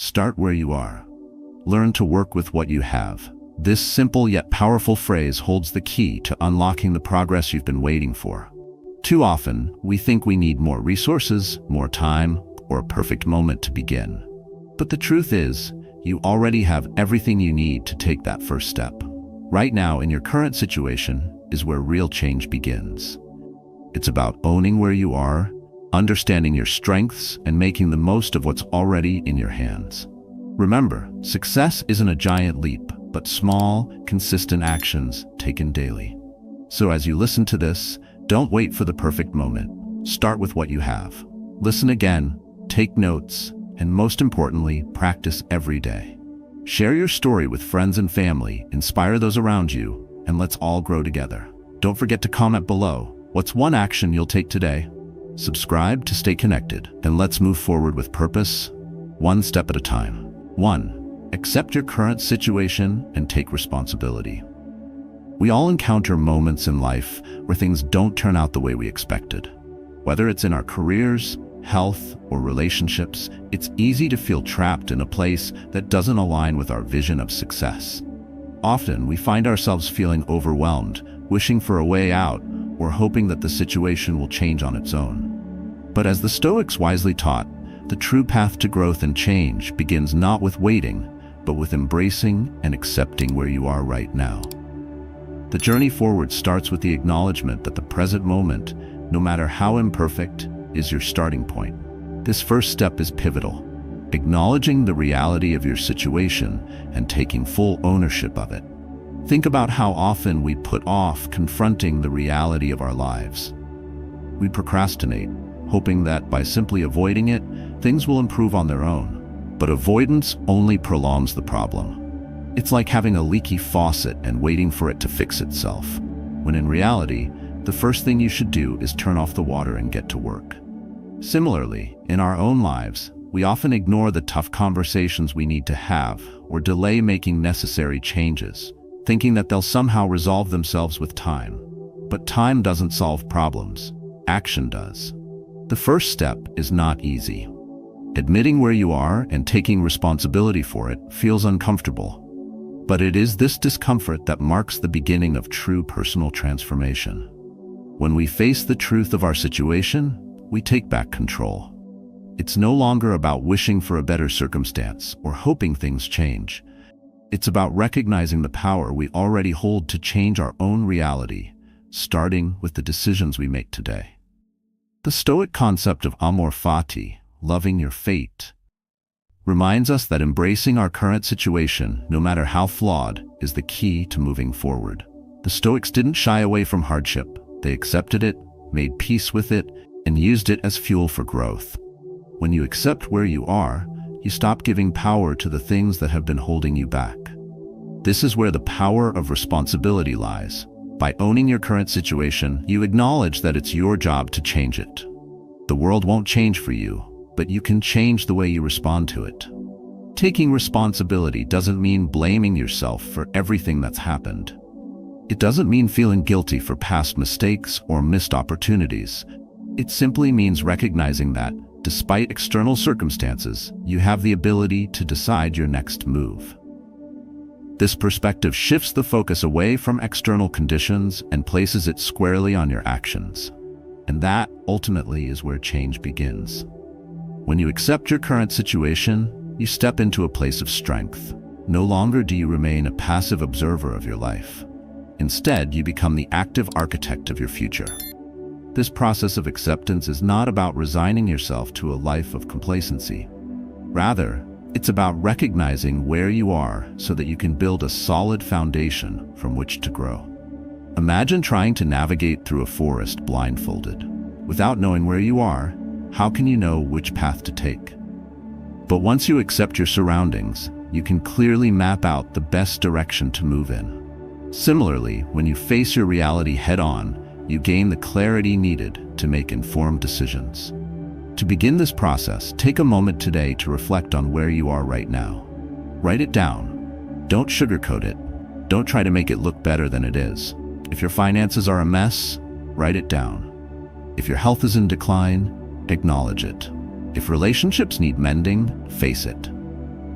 Start where you are. Learn to work with what you have. This simple yet powerful phrase holds the key to unlocking the progress you've been waiting for. Too often, we think we need more resources, more time, or a perfect moment to begin. But the truth is, you already have everything you need to take that first step. Right now, in your current situation, is where real change begins. It's about owning where you are, understanding your strengths, and making the most of what's already in your hands. Remember, success isn't a giant leap, but small, consistent actions taken daily. So as you listen to this, don't wait for the perfect moment. Start with what you have. Listen again, take notes, and most importantly, practice every day. Share your story with friends and family, inspire those around you, and let's all grow together. Don't forget to comment below. What's one action you'll take today? Subscribe to stay connected, and let's move forward with purpose, one step at a time. 1. Accept your current situation and take responsibility. We all encounter moments in life where things don't turn out the way we expected. Whether it's in our careers, health, or relationships, it's easy to feel trapped in a place that doesn't align with our vision of success. Often, we find ourselves feeling overwhelmed, wishing for a way out, or hoping that the situation will change on its own. But as the Stoics wisely taught, the true path to growth and change begins not with waiting, but with embracing and accepting where you are right now. The journey forward starts with the acknowledgement that the present moment, no matter how imperfect, is your starting point. This first step is pivotal, acknowledging the reality of your situation and taking full ownership of it. Think about how often we put off confronting the reality of our lives. We procrastinate, hoping that by simply avoiding it, things will improve on their own. But avoidance only prolongs the problem. It's like having a leaky faucet and waiting for it to fix itself, when in reality, the first thing you should do is turn off the water and get to work. Similarly, in our own lives, we often ignore the tough conversations we need to have or delay making necessary changes, thinking that they'll somehow resolve themselves with time. But time doesn't solve problems. Action does. The first step is not easy. Admitting where you are and taking responsibility for it feels uncomfortable. But it is this discomfort that marks the beginning of true personal transformation. When we face the truth of our situation, we take back control. It's no longer about wishing for a better circumstance or hoping things change. It's about recognizing the power we already hold to change our own reality, starting with the decisions we make today. The Stoic concept of amor fati, loving your fate, reminds us that embracing our current situation, no matter how flawed, is the key to moving forward. The Stoics didn't shy away from hardship. They accepted it, made peace with it, and used it as fuel for growth. When you accept where you are, you stop giving power to the things that have been holding you back. This is where the power of responsibility lies. By owning your current situation, you acknowledge that it's your job to change it. The world won't change for you, but you can change the way you respond to it. Taking responsibility doesn't mean blaming yourself for everything that's happened. It doesn't mean feeling guilty for past mistakes or missed opportunities. It simply means recognizing that, despite external circumstances, you have the ability to decide your next move. This perspective shifts the focus away from external conditions and places it squarely on your actions. And that, ultimately, is where change begins. When you accept your current situation, you step into a place of strength. No longer do you remain a passive observer of your life. Instead, you become the active architect of your future. This process of acceptance is not about resigning yourself to a life of complacency. Rather, it's about recognizing where you are so that you can build a solid foundation from which to grow. Imagine trying to navigate through a forest blindfolded. Without knowing where you are, how can you know which path to take? But once you accept your surroundings, you can clearly map out the best direction to move in. Similarly, when you face your reality head-on, you gain the clarity needed to make informed decisions. To begin this process, take a moment today to reflect on where you are right now. Write it down. Don't sugarcoat it. Don't try to make it look better than it is. If your finances are a mess, write it down. If your health is in decline, acknowledge it. If relationships need mending, face it.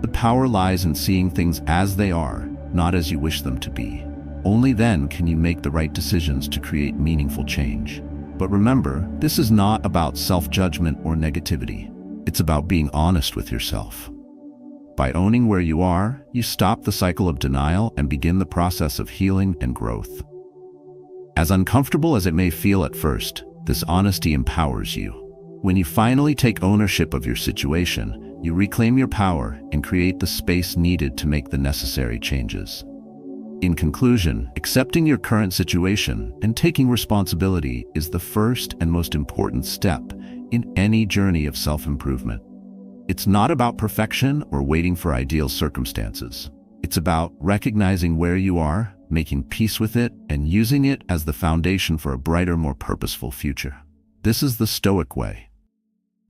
The power lies in seeing things as they are, not as you wish them to be. Only then can you make the right decisions to create meaningful change. But remember, this is not about self-judgment or negativity. It's about being honest with yourself. By owning where you are, you stop the cycle of denial and begin the process of healing and growth. As uncomfortable as it may feel at first, this honesty empowers you. When you finally take ownership of your situation, you reclaim your power and create the space needed to make the necessary changes. In conclusion, accepting your current situation and taking responsibility is the first and most important step in any journey of self-improvement. It's not about perfection or waiting for ideal circumstances. It's about recognizing where you are, making peace with it, and using it as the foundation for a brighter, more purposeful future. This is the Stoic way.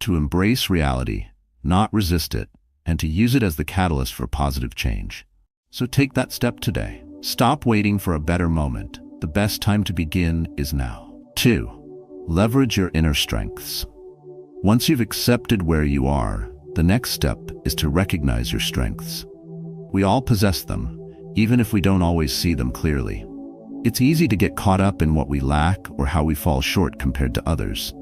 To embrace reality, not resist it, and to use it as the catalyst for positive change. So take that step today. Stop waiting for a better moment. The best time to begin is now. 2. Leverage your inner strengths. Once you've accepted where you are, the next step is to recognize your strengths. We all possess them, even if we don't always see them clearly. It's easy to get caught up in what we lack or how we fall short compared to others.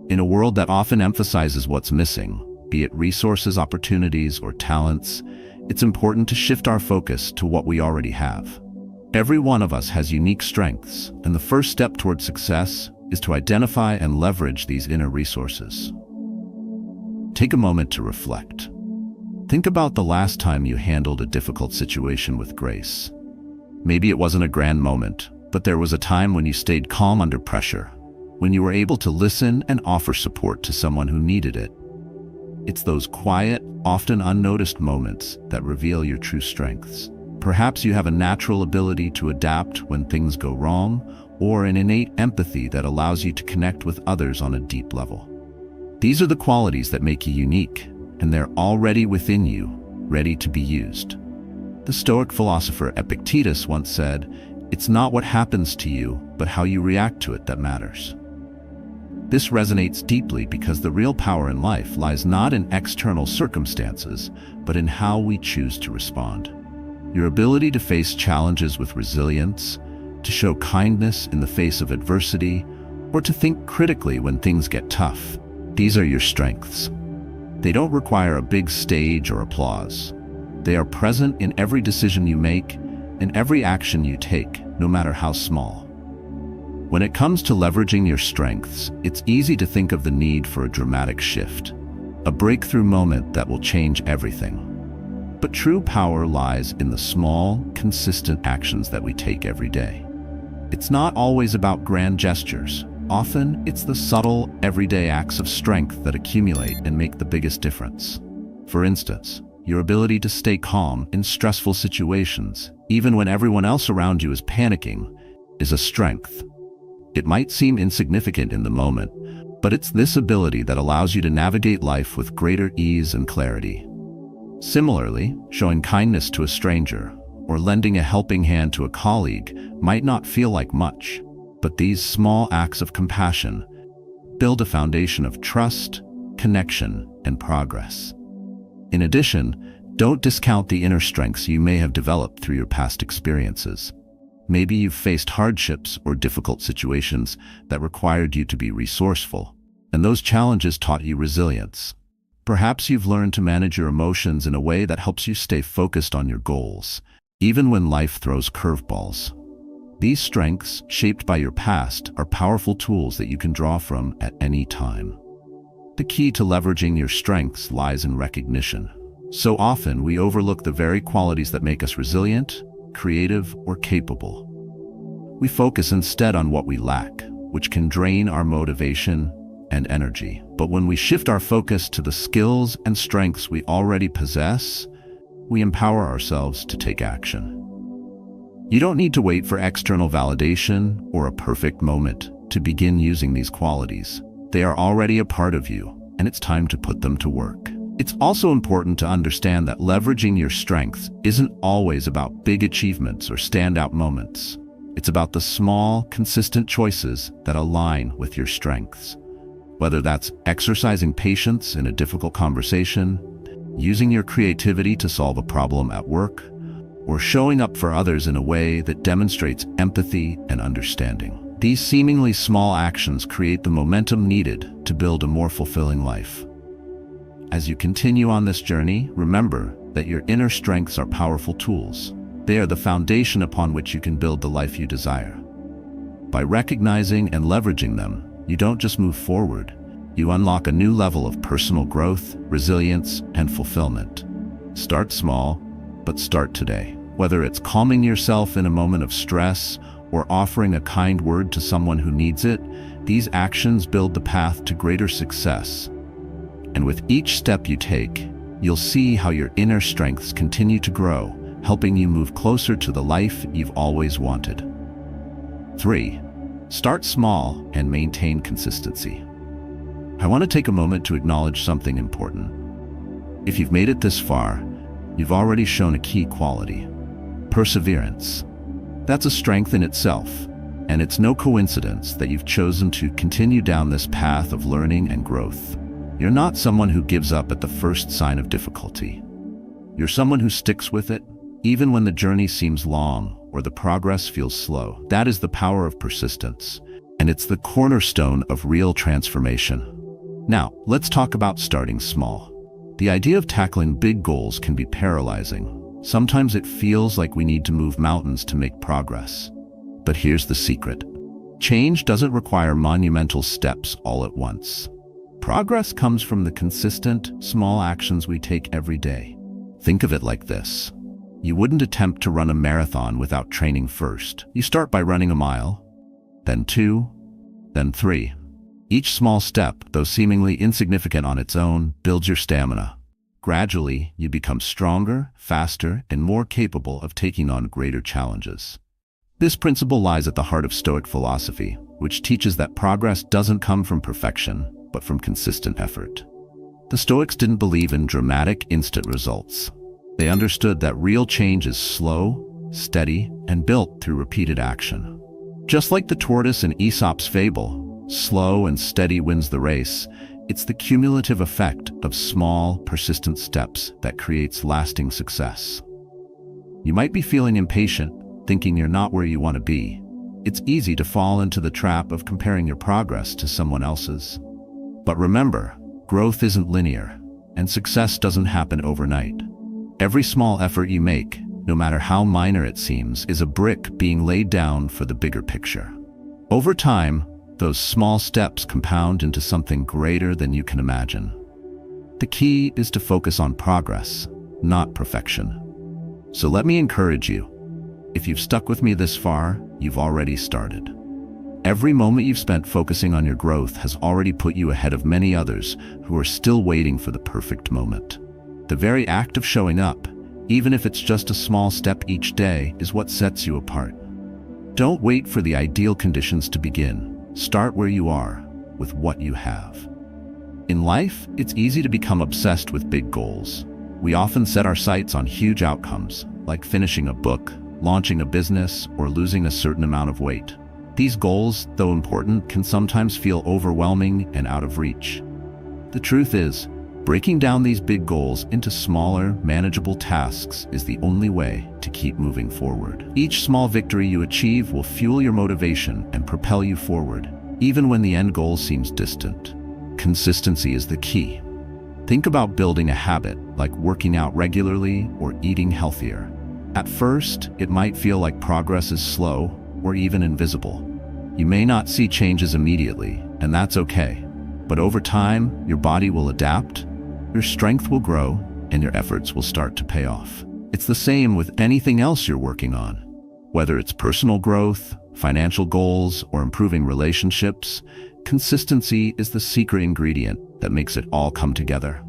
In a world that often emphasizes what's missing, be it resources, opportunities, or talents, it's important to shift our focus to what we already have. Every one of us has unique strengths, and the first step toward success is to identify and leverage these inner resources. Take a moment to reflect. Think about the last time you handled a difficult situation with grace. Maybe it wasn't a grand moment, but there was a time when you stayed calm under pressure, when you were able to listen and offer support to someone who needed it. It's those quiet, often unnoticed moments that reveal your true strengths. Perhaps you have a natural ability to adapt when things go wrong, or an innate empathy that allows you to connect with others on a deep level. These are the qualities that make you unique, and they're already within you, ready to be used. The Stoic philosopher Epictetus once said, "It's not what happens to you, but how you react to it that matters." This resonates deeply because the real power in life lies not in external circumstances, but in how we choose to respond. Your ability to face challenges with resilience, to show kindness in the face of adversity, or to think critically when things get tough, these are your strengths. They don't require a big stage or applause. They are present in every decision you make, in every action you take, no matter how small. When it comes to leveraging your strengths, it's easy to think of the need for a dramatic shift, a breakthrough moment that will change everything. But true power lies in the small, consistent actions that we take every day. It's not always about grand gestures. Often, it's the subtle, everyday acts of strength that accumulate and make the biggest difference. For instance, your ability to stay calm in stressful situations, even when everyone else around you is panicking, is a strength. It might seem insignificant in the moment, but it's this ability that allows you to navigate life with greater ease and clarity. Similarly, showing kindness to a stranger or lending a helping hand to a colleague might not feel like much, but these small acts of compassion build a foundation of trust, connection, and progress. In addition, don't discount the inner strengths you may have developed through your past experiences. Maybe you've faced hardships or difficult situations that required you to be resourceful, and those challenges taught you resilience. Perhaps you've learned to manage your emotions in a way that helps you stay focused on your goals, even when life throws curveballs. These strengths, shaped by your past, are powerful tools that you can draw from at any time. The key to leveraging your strengths lies in recognition. So often, we overlook the very qualities that make us resilient, creative, or capable. We focus instead on what we lack, which can drain our motivation and energy. But when we shift our focus to the skills and strengths we already possess, we empower ourselves to take action. You don't need to wait for external validation or a perfect moment to begin using these qualities. They are already a part of you, and it's time to put them to work. It's also important to understand that leveraging your strengths isn't always about big achievements or standout moments. It's about the small, consistent choices that align with your strengths. Whether that's exercising patience in a difficult conversation, using your creativity to solve a problem at work, or showing up for others in a way that demonstrates empathy and understanding. These seemingly small actions create the momentum needed to build a more fulfilling life. As you continue on this journey, remember that your inner strengths are powerful tools. They are the foundation upon which you can build the life you desire. By recognizing and leveraging them, you don't just move forward, you unlock a new level of personal growth, resilience, and fulfillment. Start small, but start today. Whether it's calming yourself in a moment of stress or offering a kind word to someone who needs it, these actions build the path to greater success. And with each step you take, you'll see how your inner strengths continue to grow, helping you move closer to the life you've always wanted. 3. Start small and maintain consistency. I want to take a moment to acknowledge something important. If you've made it this far, you've already shown a key quality: perseverance. That's a strength in itself, and it's no coincidence that you've chosen to continue down this path of learning and growth. You're not someone who gives up at the first sign of difficulty. You're someone who sticks with it, even when the journey seems long or the progress feels slow. That is the power of persistence, and it's the cornerstone of real transformation. Now, let's talk about starting small. The idea of tackling big goals can be paralyzing. Sometimes it feels like we need to move mountains to make progress. But here's the secret. Change doesn't require monumental steps all at once. Progress comes from the consistent, small actions we take every day. Think of it like this. You wouldn't attempt to run a marathon without training first. You start by running a mile, then 2, then 3. Each small step, though seemingly insignificant on its own, builds your stamina. Gradually, you become stronger, faster, and more capable of taking on greater challenges. This principle lies at the heart of Stoic philosophy, which teaches that progress doesn't come from perfection, but from consistent effort. The Stoics didn't believe in dramatic, instant results. They understood that real change is slow, steady, and built through repeated action. Just like the tortoise in Aesop's fable, slow and steady wins the race, it's the cumulative effect of small, persistent steps that creates lasting success. You might be feeling impatient, thinking you're not where you want to be. It's easy to fall into the trap of comparing your progress to someone else's. But remember, growth isn't linear, and success doesn't happen overnight. Every small effort you make, no matter how minor it seems, is a brick being laid down for the bigger picture. Over time, those small steps compound into something greater than you can imagine. The key is to focus on progress, not perfection. So let me encourage you. If you've stuck with me this far, you've already started. Every moment you've spent focusing on your growth has already put you ahead of many others who are still waiting for the perfect moment. The very act of showing up, even if it's just a small step each day, is what sets you apart. Don't wait for the ideal conditions to begin. Start where you are, with what you have. In life, it's easy to become obsessed with big goals. We often set our sights on huge outcomes, like finishing a book, launching a business, or losing a certain amount of weight. These goals, though important, can sometimes feel overwhelming and out of reach. The truth is, breaking down these big goals into smaller, manageable tasks is the only way to keep moving forward. Each small victory you achieve will fuel your motivation and propel you forward, even when the end goal seems distant. Consistency is the key. Think about building a habit, like working out regularly or eating healthier. At first, it might feel like progress is slow or even invisible. You may not see changes immediately, and that's okay. But over time, your body will adapt, your strength will grow, and your efforts will start to pay off. It's the same with anything else you're working on. Whether it's personal growth, financial goals, or improving relationships, consistency is the secret ingredient that makes it all come together.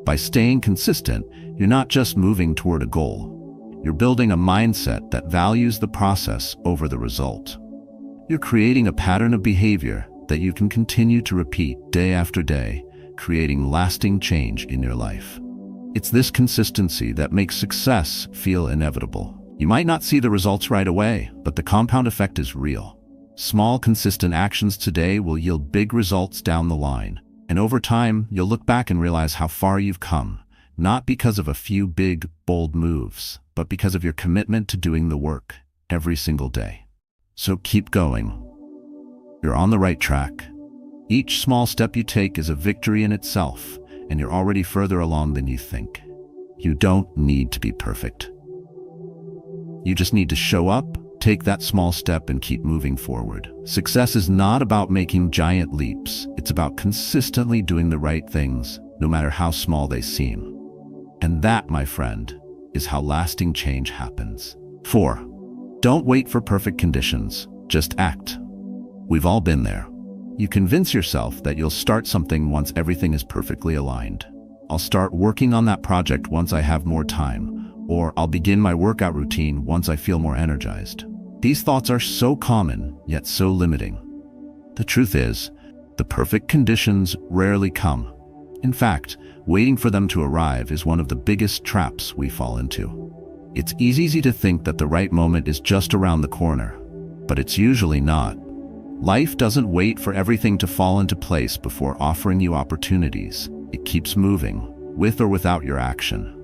By staying consistent, you're not just moving toward a goal. You're building a mindset that values the process over the result. You're creating a pattern of behavior that you can continue to repeat day after day, creating lasting change in your life. It's this consistency that makes success feel inevitable. You might not see the results right away, but the compound effect is real. Small, consistent actions today will yield big results down the line. And over time, you'll look back and realize how far you've come, not because of a few big, bold moves, but because of your commitment to doing the work every single day. So keep going. You're on the right track. Each small step you take is a victory in itself, and you're already further along than you think. You don't need to be perfect. You just need to show up, take that small step, and keep moving forward. Success is not about making giant leaps. It's about consistently doing the right things, no matter how small they seem. And that, my friend, is how lasting change happens. 4. Don't wait for perfect conditions. Just act. We've all been there. You convince yourself that you'll start something once everything is perfectly aligned. I'll start working on that project once I have more time, or I'll begin my workout routine once I feel more energized. These thoughts are so common, yet so limiting. The truth is, the perfect conditions rarely come. In fact, waiting for them to arrive is one of the biggest traps we fall into. It's easy to think that the right moment is just around the corner, but it's usually not. Life doesn't wait for everything to fall into place before offering you opportunities. It keeps moving, with or without your action.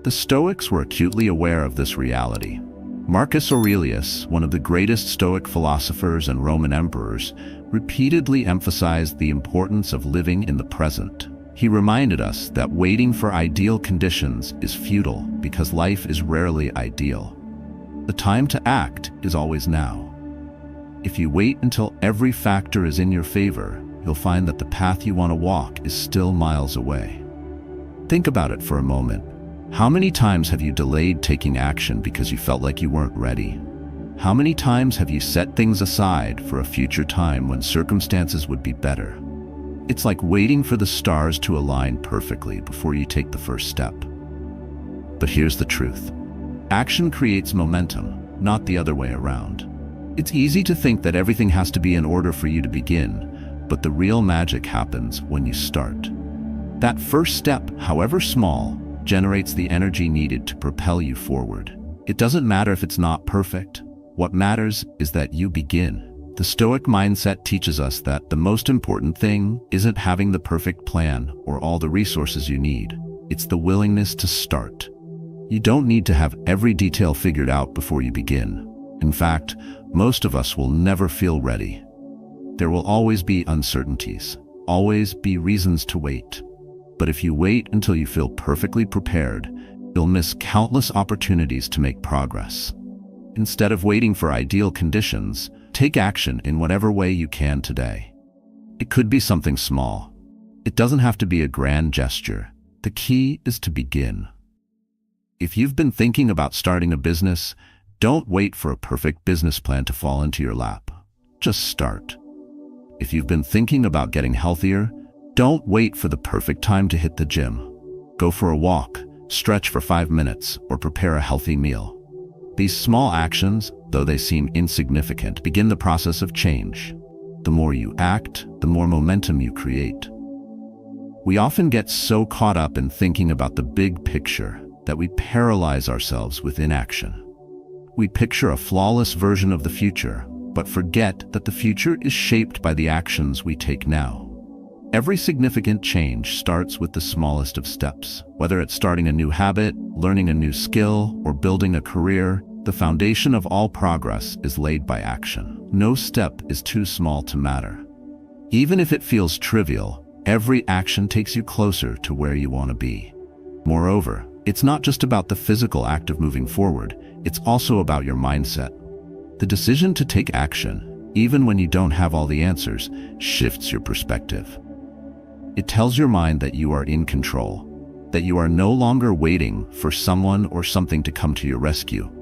The Stoics were acutely aware of this reality. Marcus Aurelius, one of the greatest Stoic philosophers and Roman emperors, repeatedly emphasized the importance of living in the present. He reminded us that waiting for ideal conditions is futile because life is rarely ideal. The time to act is always now. If you wait until every factor is in your favor, you'll find that the path you want to walk is still miles away. Think about it for a moment. How many times have you delayed taking action because you felt like you weren't ready? How many times have you set things aside for a future time when circumstances would be better? It's like waiting for the stars to align perfectly before you take the first step. But here's the truth. Action creates momentum, not the other way around. It's easy to think that everything has to be in order for you to begin, but the real magic happens when you start. That first step, however small, generates the energy needed to propel you forward. It doesn't matter if it's not perfect. What matters is that you begin. The Stoic mindset teaches us that the most important thing isn't having the perfect plan or all the resources you need. It's the willingness to start. You don't need to have every detail figured out before you begin. In fact, most of us will never feel ready. There will always be uncertainties, always be reasons to wait. But if you wait until you feel perfectly prepared, you'll miss countless opportunities to make progress. Instead of waiting for ideal conditions, take action in whatever way you can today. It could be something small. It doesn't have to be a grand gesture. The key is to begin. If you've been thinking about starting a business, don't wait for a perfect business plan to fall into your lap. Just start. If you've been thinking about getting healthier, don't wait for the perfect time to hit the gym. Go for a walk, stretch for 5 minutes, or prepare a healthy meal. These small actions, though they seem insignificant, begin the process of change. The more you act, the more momentum you create. We often get so caught up in thinking about the big picture that we paralyze ourselves with inaction. We picture a flawless version of the future, but forget that the future is shaped by the actions we take now. Every significant change starts with the smallest of steps. Whether it's starting a new habit, learning a new skill, or building a career, the foundation of all progress is laid by action. No step is too small to matter. Even if it feels trivial, every action takes you closer to where you want to be. Moreover, it's not just about the physical act of moving forward, it's also about your mindset. The decision to take action, even when you don't have all the answers, shifts your perspective. It tells your mind that you are in control, that you are no longer waiting for someone or something to come to your rescue.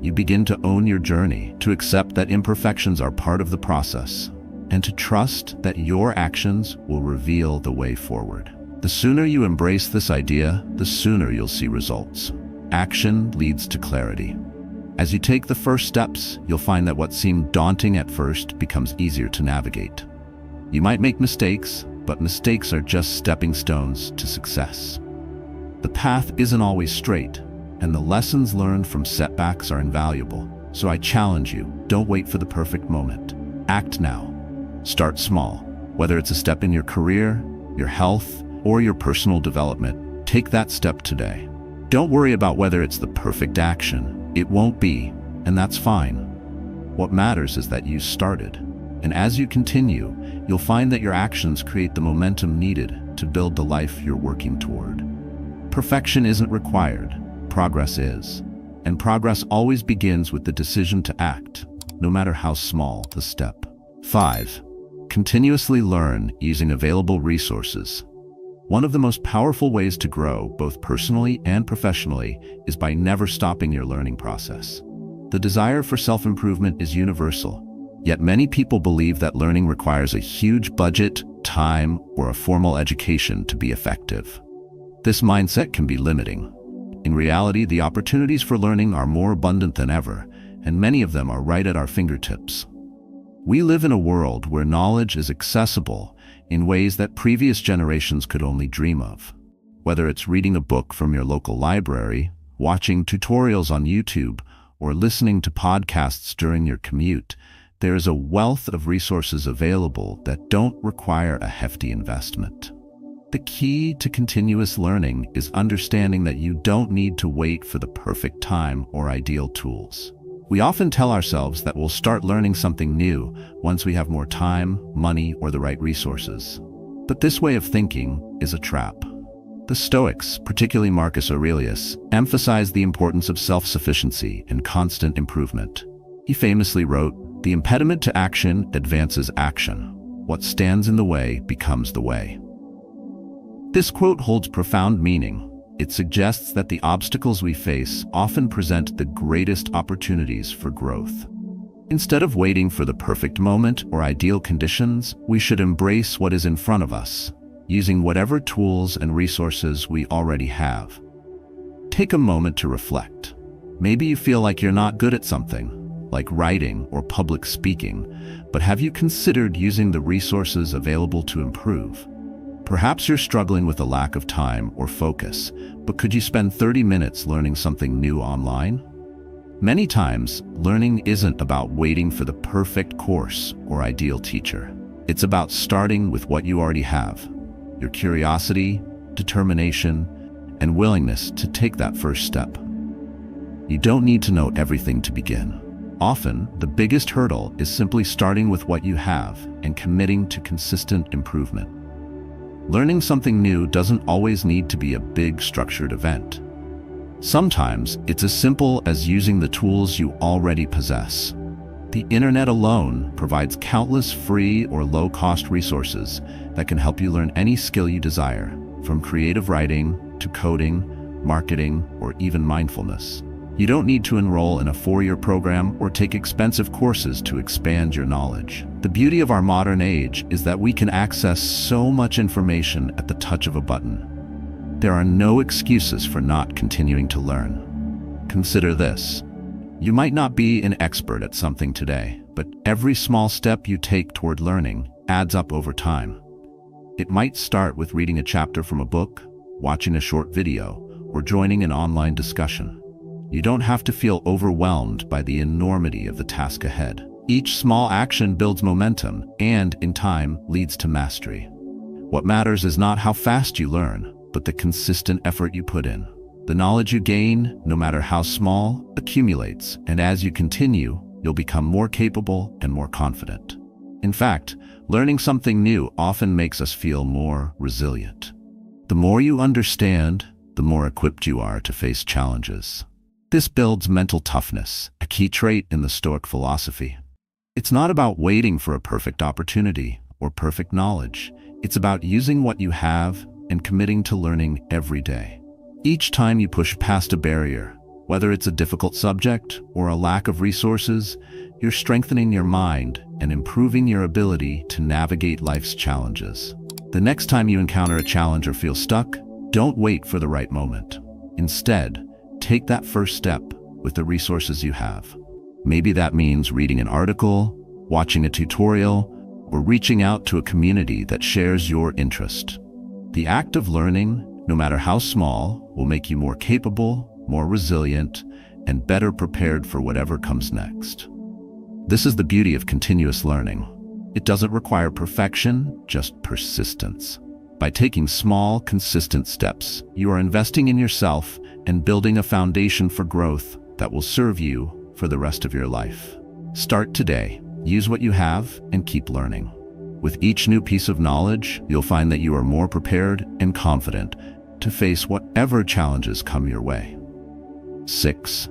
You begin to own your journey, to accept that imperfections are part of the process, and to trust that your actions will reveal the way forward. The sooner you embrace this idea, the sooner you'll see results. Action leads to clarity. As you take the first steps, you'll find that what seemed daunting at first becomes easier to navigate. You might make mistakes, but mistakes are just stepping stones to success. The path isn't always straight, and the lessons learned from setbacks are invaluable. So I challenge you, don't wait for the perfect moment. Act now. Start small. Whether it's a step in your career, your health, or your personal development, Take that step today. Don't worry about whether it's the perfect action. It won't be, and that's fine. What matters is that you started. And as you continue, you'll find that your actions create the momentum needed to build the life you're working toward. Perfection isn't required. Progress is. And progress always begins with the decision to act, no matter how small the step. 5. Continuously learn using available resources. One of the most powerful ways to grow, both personally and professionally, is by never stopping your learning process. The desire for self-improvement is universal, yet many people believe that learning requires a huge budget, time, or a formal education to be effective. This mindset can be limiting. In reality, the opportunities for learning are more abundant than ever, and many of them are right at our fingertips. We live in a world where knowledge is accessible in ways that previous generations could only dream of. Whether it's reading a book from your local library, watching tutorials on YouTube, or listening to podcasts during your commute, there is a wealth of resources available that don't require a hefty investment. The key to continuous learning is understanding that you don't need to wait for the perfect time or ideal tools. We often tell ourselves that we'll start learning something new once we have more time, money, or the right resources. But this way of thinking is a trap. The Stoics, particularly Marcus Aurelius, emphasized the importance of self-sufficiency and constant improvement. He famously wrote, "The impediment to action advances action. What stands in the way becomes the way." This quote holds profound meaning. It suggests that the obstacles we face often present the greatest opportunities for growth. Instead of waiting for the perfect moment or ideal conditions, we should embrace what is in front of us, using whatever tools and resources we already have. Take a moment to reflect. Maybe you feel like you're not good at something, like writing or public speaking, but have you considered using the resources available to improve? Perhaps you're struggling with a lack of time or focus, but could you spend 30 minutes learning something new online? Many times, learning isn't about waiting for the perfect course or ideal teacher. It's about starting with what you already have: your curiosity, determination, and willingness to take that first step. You don't need to know everything to begin. Often, the biggest hurdle is simply starting with what you have and committing to consistent improvement. Learning something new doesn't always need to be a big, structured event. Sometimes it's as simple as using the tools you already possess. The internet alone provides countless free or low-cost resources that can help you learn any skill you desire, from creative writing to coding, marketing, or even mindfulness. You don't need to enroll in a 4-year program or take expensive courses to expand your knowledge. The beauty of our modern age is that we can access so much information at the touch of a button. There are no excuses for not continuing to learn. Consider this. You might not be an expert at something today, but every small step you take toward learning adds up over time. It might start with reading a chapter from a book, watching a short video, or joining an online discussion. You don't have to feel overwhelmed by the enormity of the task ahead. Each small action builds momentum and, in time, leads to mastery. What matters is not how fast you learn, but the consistent effort you put in. The knowledge you gain, no matter how small, accumulates, and as you continue, you'll become more capable and more confident. In fact, learning something new often makes us feel more resilient. The more you understand, the more equipped you are to face challenges. This builds mental toughness, a key trait in the Stoic philosophy. It's not about waiting for a perfect opportunity or perfect knowledge. It's about using what you have and committing to learning every day. Each time you push past a barrier, whether it's a difficult subject or a lack of resources, you're strengthening your mind and improving your ability to navigate life's challenges. The next time you encounter a challenge or feel stuck, don't wait for the right moment. Instead, take that first step with the resources you have. Maybe that means reading an article, watching a tutorial, or reaching out to a community that shares your interest. The act of learning, no matter how small, will make you more capable, more resilient, and better prepared for whatever comes next. This is the beauty of continuous learning. It doesn't require perfection, just persistence. By taking small, consistent steps, you are investing in yourself and building a foundation for growth that will serve you for the rest of your life. Start today. Use what you have and keep learning. With each new piece of knowledge, you'll find that you are more prepared and confident to face whatever challenges come your way. 6.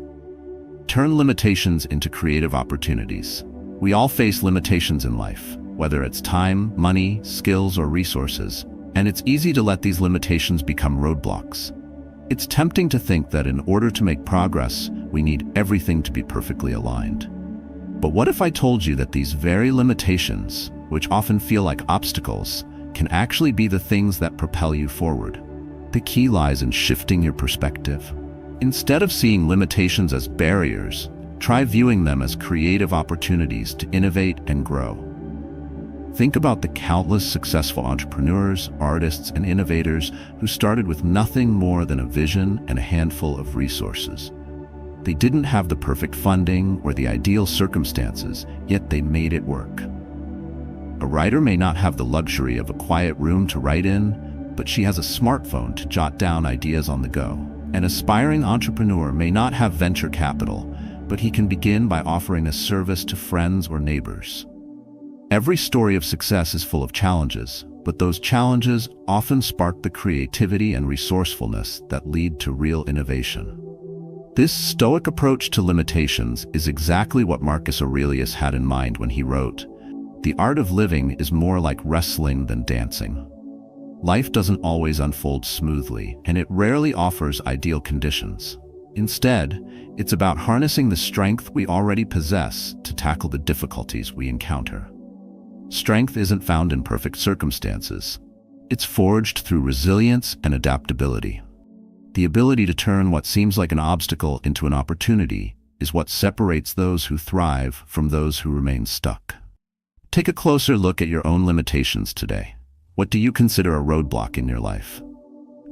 Turn limitations into creative opportunities. We all face limitations in life, whether it's time, money, skills, or resources, and it's easy to let these limitations become roadblocks. It's tempting to think that in order to make progress, we need everything to be perfectly aligned. But what if I told you that these very limitations, which often feel like obstacles, can actually be the things that propel you forward? The key lies in shifting your perspective. Instead of seeing limitations as barriers, try viewing them as creative opportunities to innovate and grow. Think about the countless successful entrepreneurs, artists, and innovators who started with nothing more than a vision and a handful of resources. They didn't have the perfect funding or the ideal circumstances, yet they made it work. A writer may not have the luxury of a quiet room to write in, but she has a smartphone to jot down ideas on the go. An aspiring entrepreneur may not have venture capital, but he can begin by offering a service to friends or neighbors. Every story of success is full of challenges, but those challenges often spark the creativity and resourcefulness that lead to real innovation. This Stoic approach to limitations is exactly what Marcus Aurelius had in mind when he wrote, "The art of living is more like wrestling than dancing." Life doesn't always unfold smoothly, and it rarely offers ideal conditions. Instead, it's about harnessing the strength we already possess to tackle the difficulties we encounter. Strength isn't found in perfect circumstances. It's forged through resilience and adaptability. The ability to turn what seems like an obstacle into an opportunity is what separates those who thrive from those who remain stuck. Take a closer look at your own limitations today. What do you consider a roadblock in your life?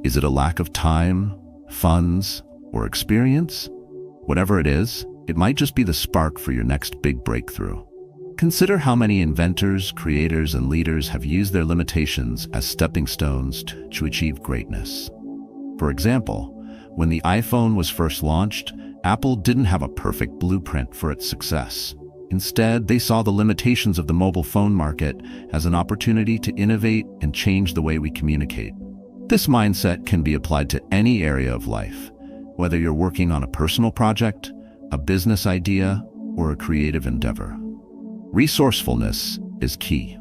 Is it a lack of time, funds, or experience? Whatever it is, it might just be the spark for your next big breakthrough. Consider how many inventors, creators, and leaders have used their limitations as stepping stones to achieve greatness. For example, when the iPhone was first launched, Apple didn't have a perfect blueprint for its success. Instead, they saw the limitations of the mobile phone market as an opportunity to innovate and change the way we communicate. This mindset can be applied to any area of life, whether you're working on a personal project, a business idea, or a creative endeavor. Resourcefulness is key.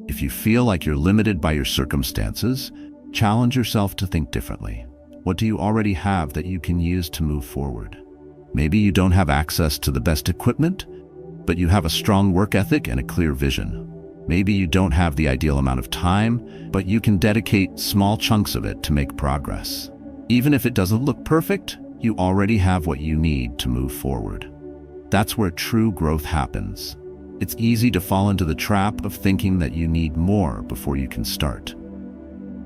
If you feel like you're limited by your circumstances, challenge yourself to think differently. What do you already have that you can use to move forward? Maybe you don't have access to the best equipment, but you have a strong work ethic and a clear vision. Maybe you don't have the ideal amount of time, but you can dedicate small chunks of it to make progress. Even if it doesn't look perfect, you already have what you need to move forward. That's where true growth happens. It's easy to fall into the trap of thinking that you need more before you can start.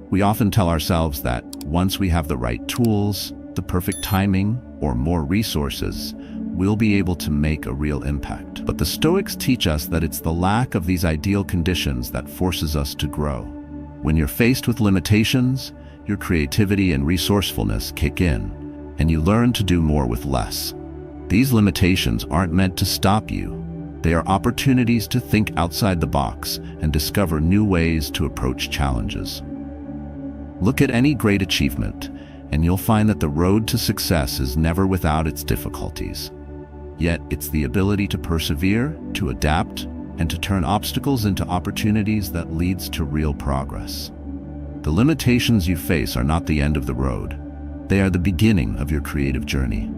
We often tell ourselves that once we have the right tools, the perfect timing, or more resources, we'll be able to make a real impact. But the Stoics teach us that it's the lack of these ideal conditions that forces us to grow. When you're faced with limitations, your creativity and resourcefulness kick in, and you learn to do more with less. These limitations aren't meant to stop you. They are opportunities to think outside the box and discover new ways to approach challenges. Look at any great achievement, and you'll find that the road to success is never without its difficulties. Yet it's the ability to persevere, to adapt, and to turn obstacles into opportunities that leads to real progress. The limitations you face are not the end of the road. They are the beginning of your creative journey.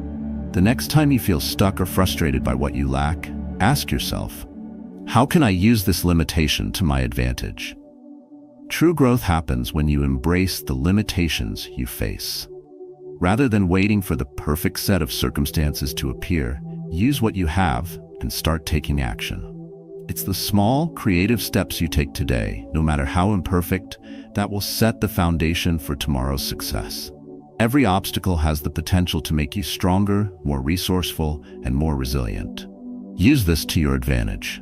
The next time you feel stuck or frustrated by what you lack, ask yourself, how can I use this limitation to my advantage? True growth happens when you embrace the limitations you face. Rather than waiting for the perfect set of circumstances to appear, use what you have and start taking action. It's the small, creative steps you take today, no matter how imperfect, that will set the foundation for tomorrow's success. Every obstacle has the potential to make you stronger, more resourceful, and more resilient. Use this to your advantage.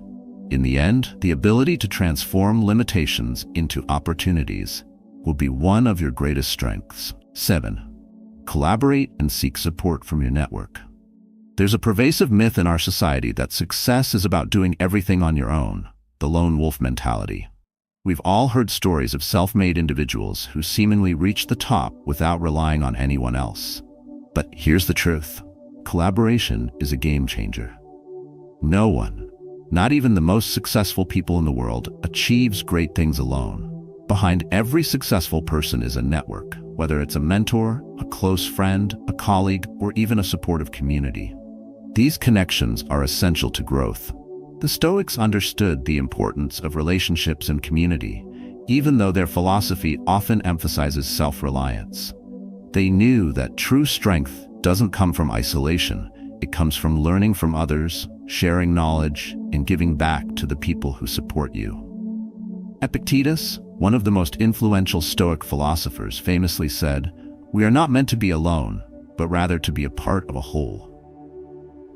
In the end, the ability to transform limitations into opportunities will be one of your greatest strengths. 7. Collaborate and seek support from your network. There's a pervasive myth in our society that success is about doing everything on your own, the lone wolf mentality. We've all heard stories of self-made individuals who seemingly reach the top without relying on anyone else. But here's the truth. Collaboration is a game changer. No one, not even the most successful people in the world, achieves great things alone. Behind every successful person is a network, whether it's a mentor, a close friend, a colleague, or even a supportive community. These connections are essential to growth. The Stoics understood the importance of relationships and community, even though their philosophy often emphasizes self-reliance. They knew that true strength doesn't come from isolation. It comes from learning from others, sharing knowledge, and giving back to the people who support you. Epictetus, one of the most influential Stoic philosophers, famously said, "We are not meant to be alone, but rather to be a part of a whole."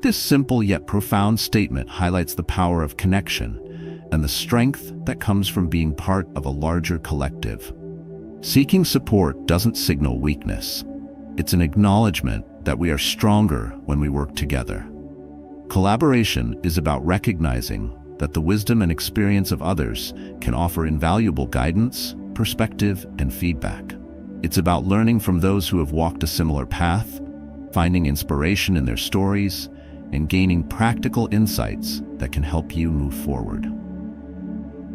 This simple yet profound statement highlights the power of connection and the strength that comes from being part of a larger collective. Seeking support doesn't signal weakness. It's an acknowledgement that we are stronger when we work together. Collaboration is about recognizing that the wisdom and experience of others can offer invaluable guidance, perspective, and feedback. It's about learning from those who have walked a similar path, finding inspiration in their stories, and gaining practical insights that can help you move forward.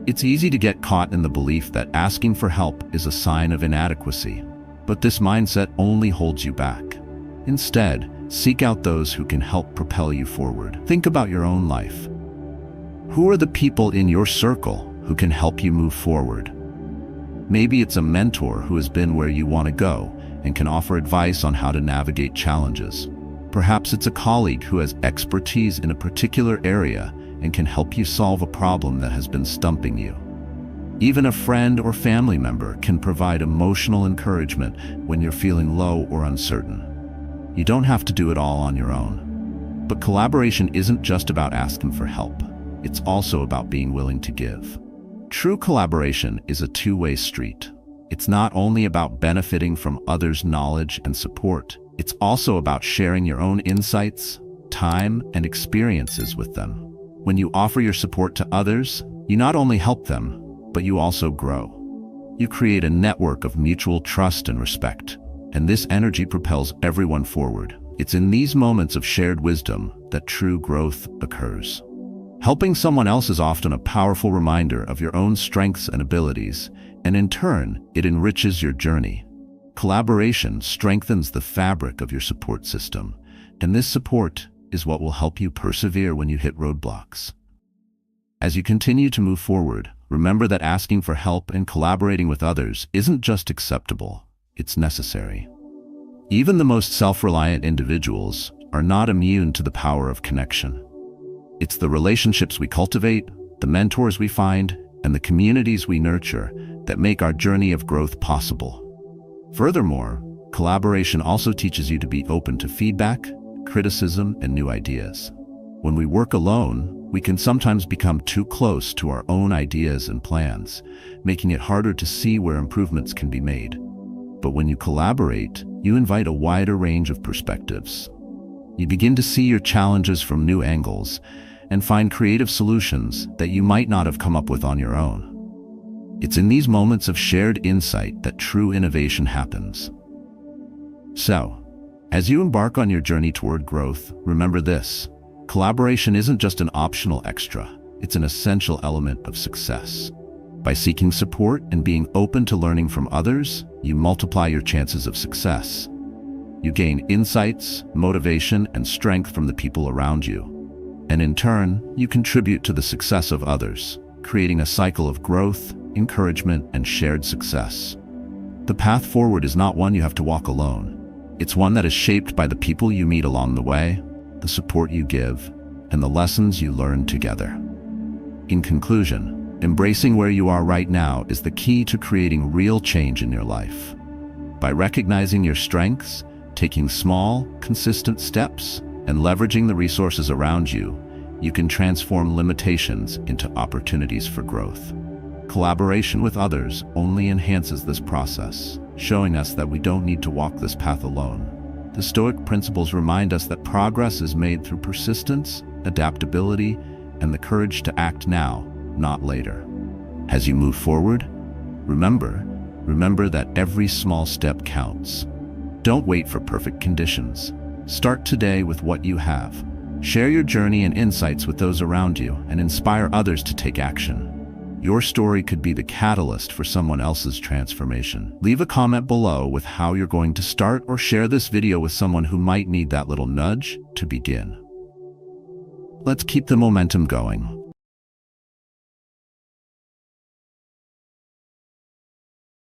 It's easy to get caught in the belief that asking for help is a sign of inadequacy, but this mindset only holds you back. Instead, seek out those who can help propel you forward. Think about your own life. Who are the people in your circle who can help you move forward? Maybe it's a mentor who has been where you want to go and can offer advice on how to navigate challenges. Perhaps it's a colleague who has expertise in a particular area and can help you solve a problem that has been stumping you. Even a friend or family member can provide emotional encouragement when you're feeling low or uncertain. You don't have to do it all on your own. But collaboration isn't just about asking for help. It's also about being willing to give. True collaboration is a two-way street. It's not only about benefiting from others' knowledge and support, it's also about sharing your own insights, time, and experiences with them. When you offer your support to others, you not only help them, but you also grow. You create a network of mutual trust and respect, and this energy propels everyone forward. It's in these moments of shared wisdom that true growth occurs. Helping someone else is often a powerful reminder of your own strengths and abilities, and in turn, it enriches your journey. Collaboration strengthens the fabric of your support system, and this support is what will help you persevere when you hit roadblocks. As you continue to move forward, remember that asking for help and collaborating with others isn't just acceptable, it's necessary. Even the most self-reliant individuals are not immune to the power of connection. It's the relationships we cultivate, the mentors we find, and the communities we nurture that make our journey of growth possible. Furthermore, collaboration also teaches you to be open to feedback, criticism, and new ideas. When we work alone, we can sometimes become too close to our own ideas and plans, making it harder to see where improvements can be made. But when you collaborate, you invite a wider range of perspectives. You begin to see your challenges from new angles and find creative solutions that you might not have come up with on your own. It's in these moments of shared insight that true innovation happens. So, as you embark on your journey toward growth, remember this: collaboration isn't just an optional extra, it's an essential element of success. By seeking support and being open to learning from others, you multiply your chances of success. You gain insights, motivation, and strength from the people around you. And in turn, you contribute to the success of others, creating a cycle of growth, encouragement, and shared success. The path forward is not one you have to walk alone. It's one that is shaped by the people you meet along the way, the support you give, and the lessons you learn together. In conclusion, embracing where you are right now is the key to creating real change in your life. By recognizing your strengths, taking small, consistent steps, and leveraging the resources around you, you can transform limitations into opportunities for growth. Collaboration with others only enhances this process, showing us that we don't need to walk this path alone. The Stoic principles remind us that progress is made through persistence, adaptability, and the courage to act now, not later. As you move forward, remember that every small step counts. Don't wait for perfect conditions. Start today with what you have. Share your journey and insights with those around you and inspire others to take action. Your story could be the catalyst for someone else's transformation. Leave a comment below with how you're going to start, or share this video with someone who might need that little nudge to begin. Let's keep the momentum going.